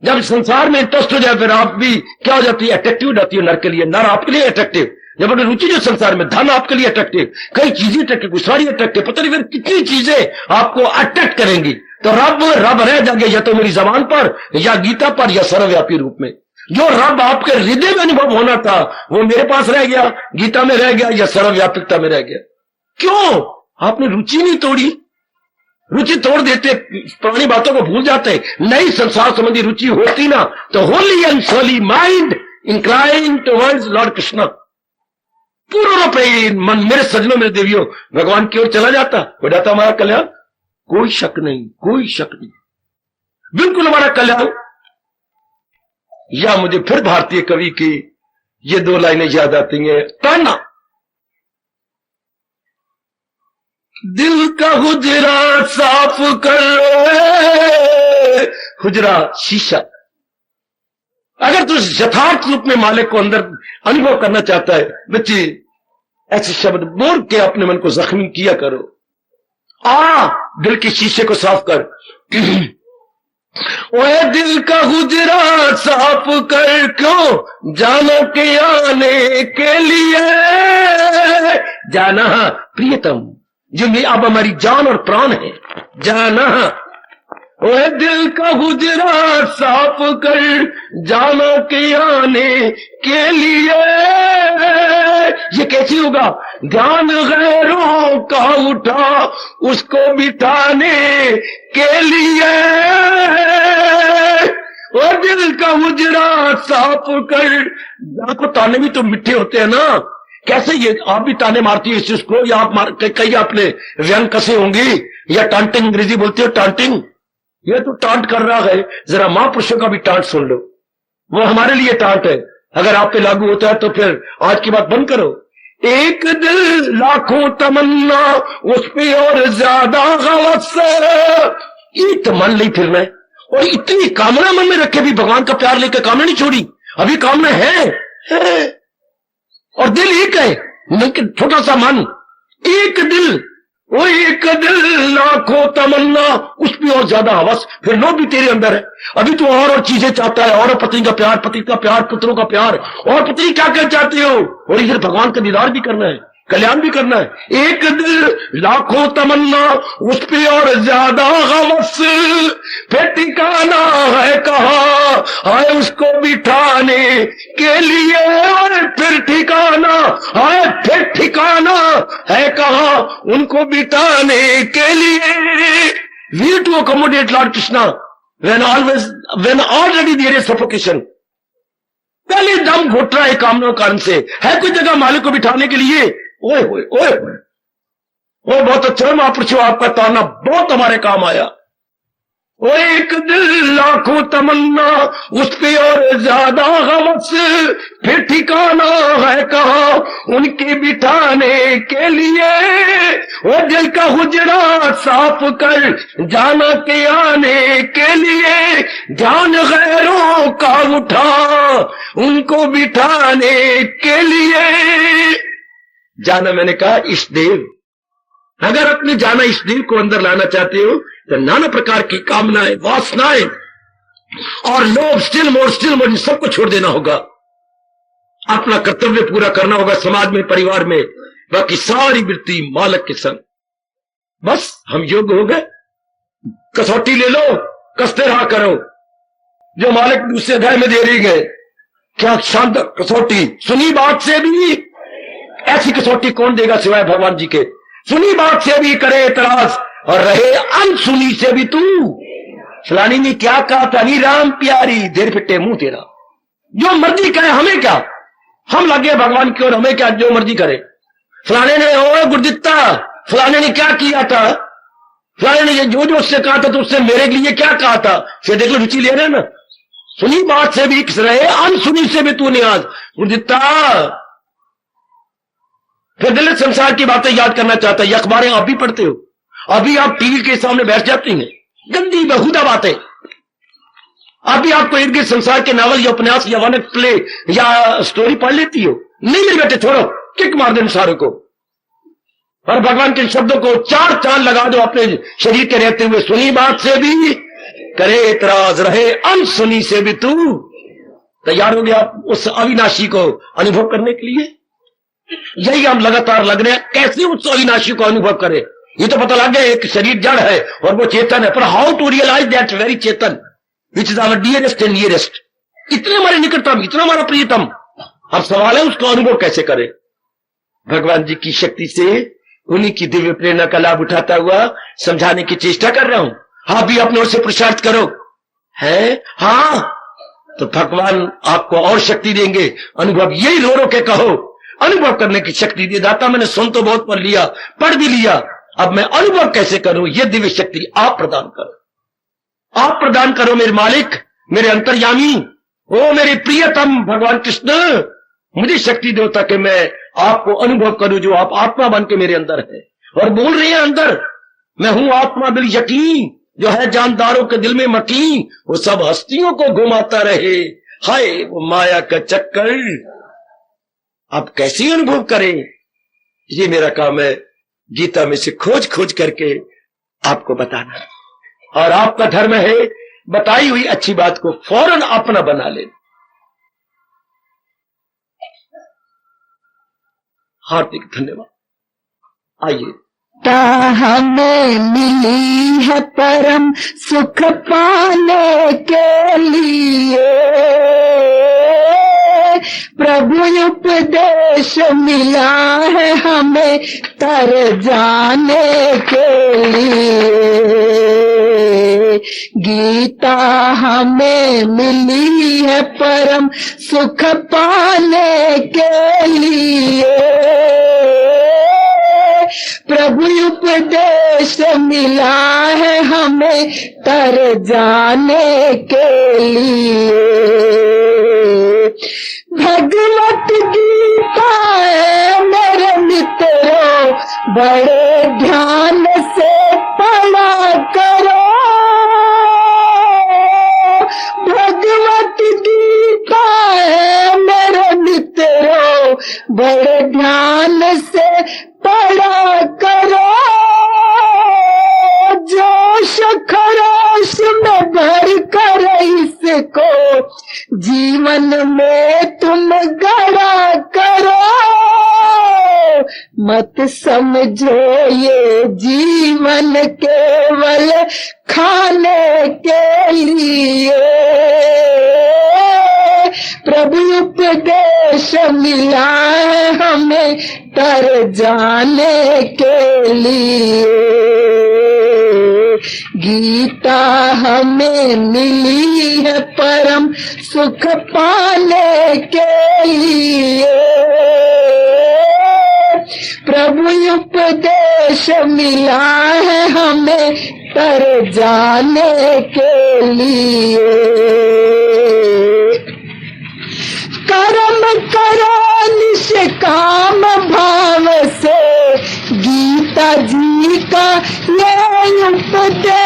जब संसार में इंटरेस्ट हो जाए फिर आप भी क्या हो जाती है? अट्रैक्टिव हो जाती है नर के लिए, नर आपके लिए अट्रैक्टिव। जब अपनी रुचि जो संसार में, धन आपके लिए अट्रैक्टिव, कई चीजें अट्रैक्टिव, सारी अट्रैक्टिव, पता नहीं फिर कितनी चीजें आपको अट्रैक्ट करेंगी। तो रब रह जाएंगे या तो मेरी जबान पर या गीता पर या सर्वव्यापी रूप में। जो रब आपके हृदय में अनुभव होना था वो मेरे पास रह गया, गीता में रह गया या सर्वव्यापिकता में रह गया। क्यों? आपने रुचि नहीं तोड़ी। रुचि तोड़ देते, पुरानी बातों को भूल जाते। नई संसार संबंधी रुचि होती ना तो holy and solely mind inclined towards Lord Krishna, पूर्ण मन मेरे सजनों मेरे देवियों भगवान की ओर चला जाता, हो जाता हमारा कल्याण। कोई शक नहीं, कोई शक नहीं, बिल्कुल हमारा कल्याण। या मुझे फिर भारतीय कवि की ये दो लाइनें याद आती हैं। ताना, दिल का हुजरा साफ कर, हुजरा शीशा। अगर तू यथार्थ रूप में मालिक को अंदर अनुभव करना चाहता है, बच्चे ऐसे शब्द बोल के अपने मन को जख्मी किया करो। दिल के शीशे को साफ कर। ओए दिल का हुजरा साफ कर, क्यों जाना के आने के लिए, जाना प्रियतम जो अब हमारी जान और प्राण है, जाना। ओए दिल का हुजरा साफ कर, जाना के आने के लिए। ये कैसे होगा? ध्यान गैरों का उठा उसको बिठाने के लिए। और दिल का हुजरा साफ कर, आपको ताने भी तो मिठे होते हैं ना। कैसे ये आप भी ताने मारती है इस चीज को, या आप कई आपने व्यंग कसे होंगी या टांटिंग, अंग्रेजी बोलती हो टांटिंग, ये तो टांट कर रहा है। जरा महापुरुषों का भी टांट सुन लो, वो हमारे लिए टांट है। अगर आप पे लागू होता है तो फिर आज की बात बंद करो। एक दिल लाखों तमन्ना उस पे और ज्यादा हवस, एक मन नहीं फिरना है और इतनी कामना मन में रखे भी भगवान का प्यार लेकर कामना नहीं छोड़ी। अभी कामना है और दिल एक है, लेकिन छोटा सा मन, एक दिल, वो एक दिल लाखों तमन्ना उस पे और ज्यादा हवस। फिर लोग भी तेरे अंदर है, अभी तो और चीजें चाहता है, और पत्नी का प्यार, पति का प्यार, पुत्रों का प्यार, और पत्नी क्या कर चाहते हो, और इधर भगवान का दीदार भी करना है, कल्याण भी करना है। एक दिल लाखों तमन्ना उस पे और ज्यादा हवस, फिर ठिकाना है कहाँ है उसको बिठाने के लिए, और फिर ठिकाना है, फिर ठिकाना है कहाँ उनको बिठाने के लिए। We to accommodate Lord Krishna when already there is suffocation. पहले दम घुट रहा है कामनाओं कारण से, है कोई जगह मालिक को बिठाने के लिए? ओए ओए ओए ओए, बहुत अच्छा महापुरुषों, आपका ताना बहुत हमारे काम आया। वो एक दिल लाखों तमन्ना, उस पे और ज्यादा हवस, फिर ठिकाना है कहाँ उनके बिठाने के लिए। वो दिल का हुजरा साफ कर जाना के आने के लिए, ध्यान गैरों का उठा उनको बिठाने के लिए। जाना, मैंने कहा इष्ट देव, अगर अपने जाना इष्ट देव को अंदर लाना चाहते हो तो नाना प्रकार की कामनाएं, वासनाएं और लोभ, स्टिल मोर इन सबको छोड़ देना होगा। अपना कर्तव्य पूरा करना होगा समाज में, परिवार में, बाकी सारी वृत्ति मालक के संग। बस हम योग्य हो गए। कसौटी ले लो, कसते रहा करो, जो मालिक दूसरे अध्याय में दे रही गए। क्या शानदार कसौटी, सुनी बात से भी, ऐसी कसौटी कौन देगा सिवाय भगवान जी के। सुनी बात से भी करे एतराज और रहे अनसुनी से भी तू। फलानी ने क्या कहा था, नी राम प्यारी, देर फिटे मुंह तेरा। जो मर्जी करे, हमें क्या, हम लगे भगवान की ओर, हमें क्या, जो मर्जी करे। फलाने ने ओ गुरदित्ता, फलाने ने क्या किया था, फलाने ने जो जो उससे कहा था तो उससे मेरे लिए क्या कहा था। फिर देख लो, रुचि ले रहे ना। सुनी बात से भी रहे अनसुनी से भी तू नियाज। गुरदित्ता फिर दिल संसार की बातें याद करना चाहता है। ये अखबारें आप भी पढ़ते हो, अभी आप टीवी के सामने बैठ जाती हैं, गंदी बेहुदा बातें। अभी आपको इर्द गिर्द संसार के नावल या उपन्यास या वन प्ले या स्टोरी पढ़ लेती हो। नहीं मेरे बेटे, छोड़ो, किक मार दे सारे को और भगवान के शब्दों को चार चांद लगा दो अपने शरीर के रहते हुए। सुनी बात से भी करे एतराज, रहे अनसुनी से भी तू। तैयार हो गया उस अविनाशी को अनुभव करने के लिए। यही हम लगातार लग रहे हैं, कैसे उस अविनाशी को अनुभव करें। ये तो पता लग गया एक शरीर जड़ है और वो चेतन है, पर how to realise that very चेतन which is our dearest and nearest. इतने हमारे निकटतम, इतना हमारा प्रियतम। अब सवाल है उसको अनुभव कैसे करें। भगवान जी की शक्ति से, उन्हीं की दिव्य प्रेरणा का लाभ उठाता हुआ समझाने की चेष्टा कर रहा हूं। आप भी अपने ओर से पुरुषार्थ करो। है हाँ, तो भगवान आपको और शक्ति देंगे। अनुभव यही रो रो के कहो, अनुभव करने की शक्ति दे दाता। मैंने सुन तो बहुत पढ़ लिया, पढ़ भी लिया, अब मैं अनुभव कैसे करूं, यह दिव्य शक्ति आप प्रदान करो। आप प्रदान करो मेरे मालिक, मेरे अंतर्यामी, ओ मेरे प्रियतम भगवान कृष्ण, मुझे शक्ति दो ताकि मैं आपको अनुभव करूं जो आप आत्मा बन के मेरे अंदर है। और बोल रहे हैं अंदर, मैं हूं आत्मा बिल यकीन, जो है जानदारों के दिल में मकीन, वो सब हस्तियों को घुमाता रहे, हाय वो माया का चक्कर। अब कैसे अनुभव करें, ये मेरा काम है, गीता में से खोज खोज करके आपको बताना। और आपका धर्म है बताई हुई अच्छी बात को फौरन अपना बना लेना। हार्दिक धन्यवाद। आइए। हमें मिली है परम सुख पाने के लिए, प्रभु उपदेश मिला है हमें तर जाने के लिए। गीता हमें मिली है परम सुख पाने के लिए, प्रभु उपदेश मिला है हमें तर जाने के लिए। भगवत गीता है मेरे मित्रों, बड़े ध्यान से पढ़ा करो। भगवत गीता है मेरे मित्रों, बड़े ध्यान से पढ़ा करो। जोश खरोश में भर कर इसको जीवन में तुम गढ़ा करो। मत समझो ये जीवन केवल खाने के लिए, प्रभु उपदेश मिला है हमें तर जाने के लिए। गीता हमें मिली है परम सुख पाने के लिए, प्रभु उपदेश मिला है हमें तर जाने के लिए। कर्म करो निष्काम भाव से, गीता जी का ये उपदेश।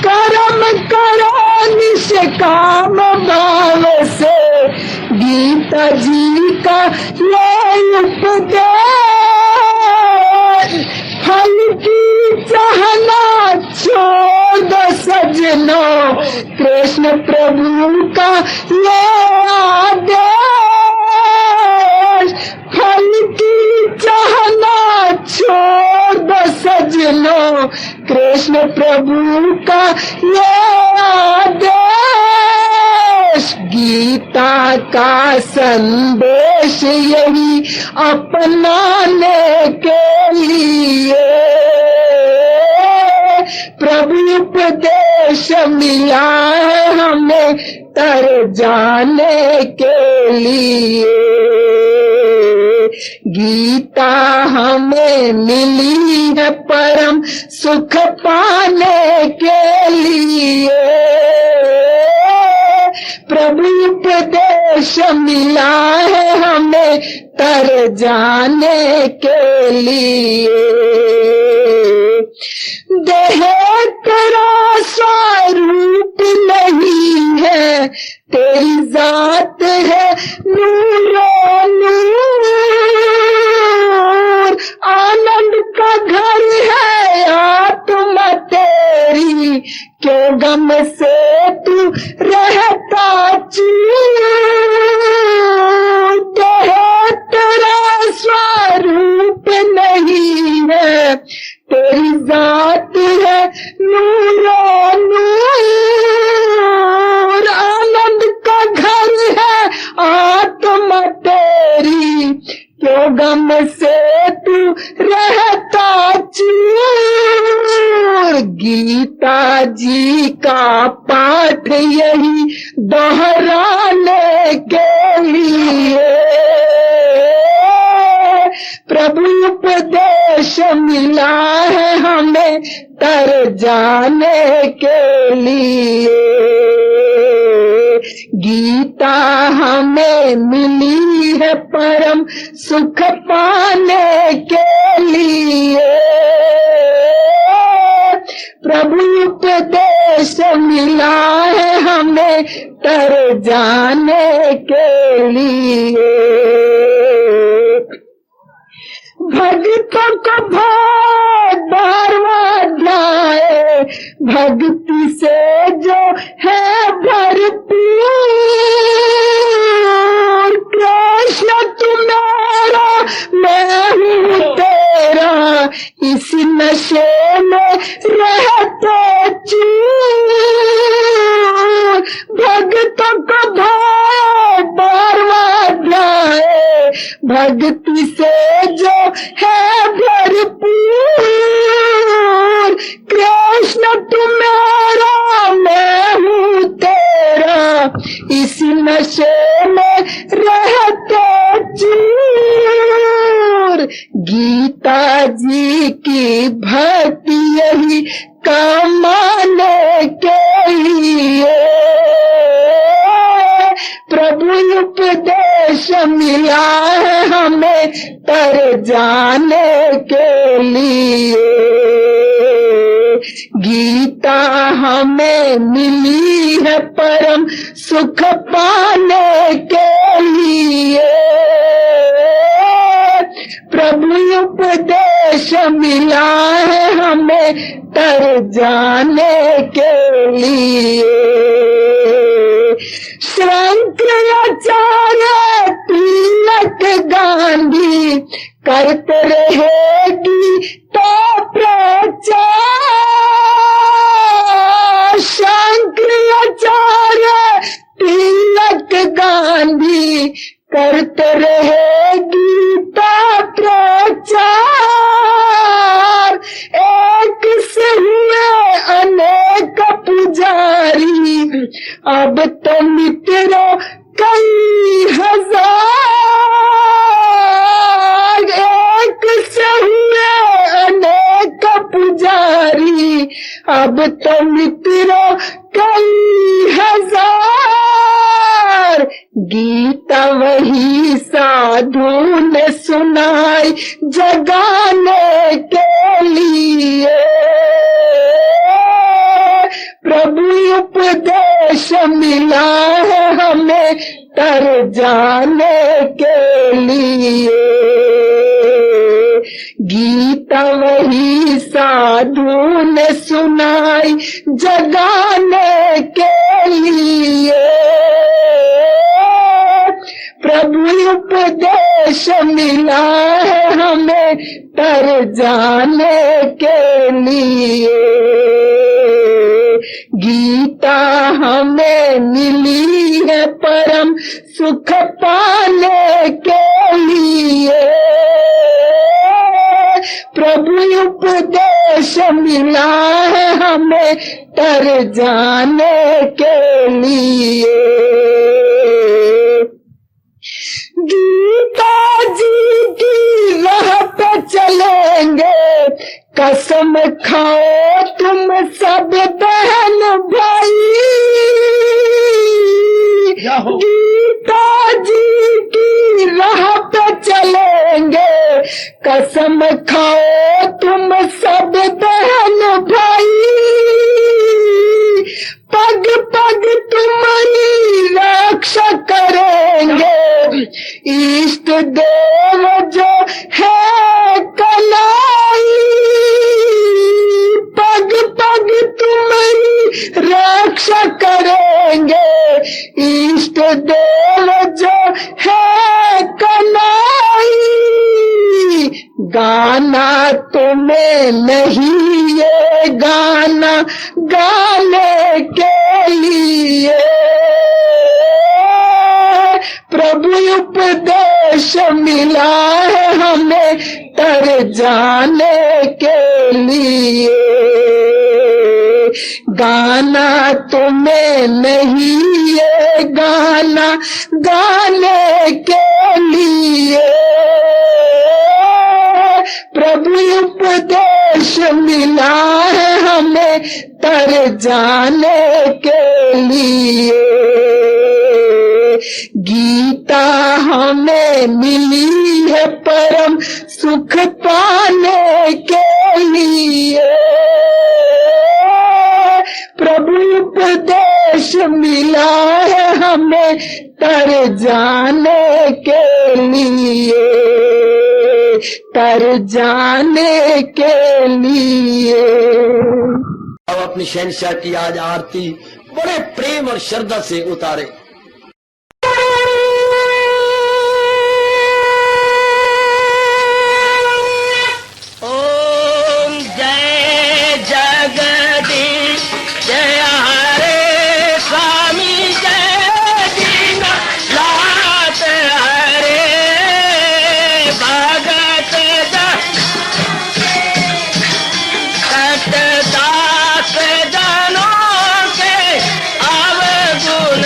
कर्म करो निष्काम भाव से, गीता जी का ये उपदेश। फल की चाहना छोड़ दो सजनों, कृष्ण प्रभु का ये आदेश। फल की चाहना छोड़ दो सजनों, कृष्ण प्रभु का ये आदेश। गीता का संदेश यही अपनाने के लिए, प्रभु उपदेश मिला है हमें तर जाने के लिए। गीता हमें मिली है परम सुख पाने के लिए, प्रभु उपदेश मिला है हमें तर जाने के लिए। देह तेरा स्वरूप नहीं है, तेरी जात है नूरो नूर। आनंद का घर है आत्मा तेरी, क्यों गम से तू रहता चूर। देह तेरा स्वरूप नहीं है, तेरी जात है नूरो नूर। आनंद का घर है आत्मा तेरी, क्यों गम से तू रहता चूर। गीता जी का पाठ यही दोहराने के लिए, प्रभु उपदेश मिला है हमें तर जाने के लिए। गीता हमें मिली है परम सुख पाने के लिए, प्रभु उपदेश मिला है हमें तर जाने के लिए। भक्तों को बारवा अध्याय, भक्ति से जो है भरपूर। कृष्ण तू मेरा मैं हूँ तेरा, इस नशे में रहते चूर। भक्तों को बारवा अध्याय, भक्ति से जो है भरपूर। कृष्ण तू मेरा मैं हूँ तेरा, इस नशे में रहते चूर। गीता जी की भक्ति यही कमाने के लिए, प्रभु उपदेश मिला है हमें तर जाने के लिए। गीता हमें मिली है परम सुख पाने के लिए, प्रभु उपदेश मिला है हमें तर जाने के लिए। शंकराचार्य तिलक गांधी करते रहेगी तो प्रचार। शंकराचार्य तिलक गांधी करते रहेगी तो प्रचार। एक से हुए अनेक पुजारी, अब तो मित्रों कई हजार। अब तो मित्रों कई हजार, गीता वही साधु ने सुनाई जगाने के लिए। प्रभु उपदेश मिला है हमें तर जाने के लिए। गीता वही साधु ने सुनाई जगाने के लिए। प्रभु उपदेश मिला है हमें तर जाने के लिए। गीता हमें मिली है परम सुख पाने के लिए। प्रभु उपदेश मिला है हमें तर जाने के लिए। गीता जी की राह पे चलेंगे, कसम खाओ तुम सब बहन भाई। गीता जी की राह पे चलेंगे, कसम खाओ तुम सब बहन भाई। पग पग तुम्हारी रक्षा करेंगे, इष्ट देव जो है कलाई। पग पग तुम्हारी रक्षा करेंगे, इष्ट देव जो है कलाई। गाना तुम्हें नहीं ये गाना गाने के लिए। प्रभु उपदेश मिला है हमें तर जाने के लिए। गाना तुम्हें नहीं ये गाना गाने के लिए। प्रभु उपदेश मिला है हमें तर जाने के लिए। गीता हमें मिली है परम सुख पाने के लिए। प्रभु उपदेश मिला है हमें तर जाने के लिए। तर जाने के लिए। अब अपनी शहंशाह की आज आरती बड़े प्रेम और श्रद्धा से उतारे। ओम जय जगदीश जय हरे स्वामी जय दीनानाथ हरे भगत सतदास जनों के अवगुण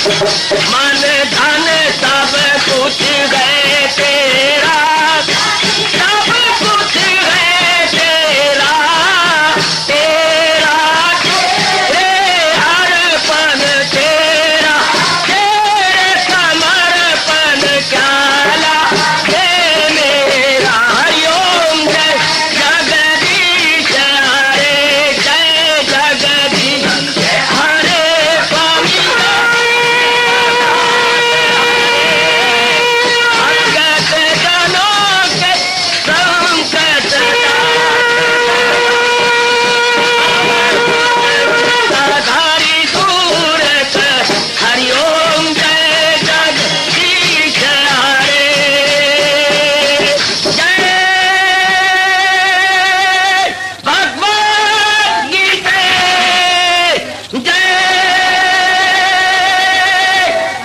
मन धन सब कुछ है तेरा, सब कुछ है तेरा, तेरा तेरे हर पल तेरा, तेरे समर्पण क्या हे मेरा। हरिओम जय जगदीश हरे, जय जगदीश हरे स्वामी भगत जनों के संकट धारी सूरत। हरिओम जय जगदीश हरे, जय भगवद गीता, जय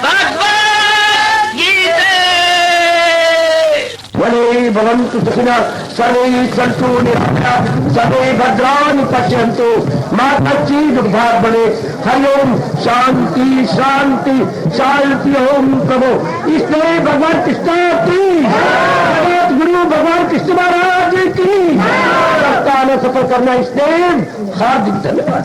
भगवद गीता। वने भवन्तु सुखिनः सर्वे सन्तु निरामयाः सर्वे भद्राणि पश्यन्तु मा कश्चित् दुर्भाग् भवेत्। हरि ओम शांति शांति शांति। ओम प्रभु इसलिए भगवान कृष्ण की जगत गुरु भगवान कृष्ण महाराज की सफल करना इसलिए हार्दिक धन्यवाद।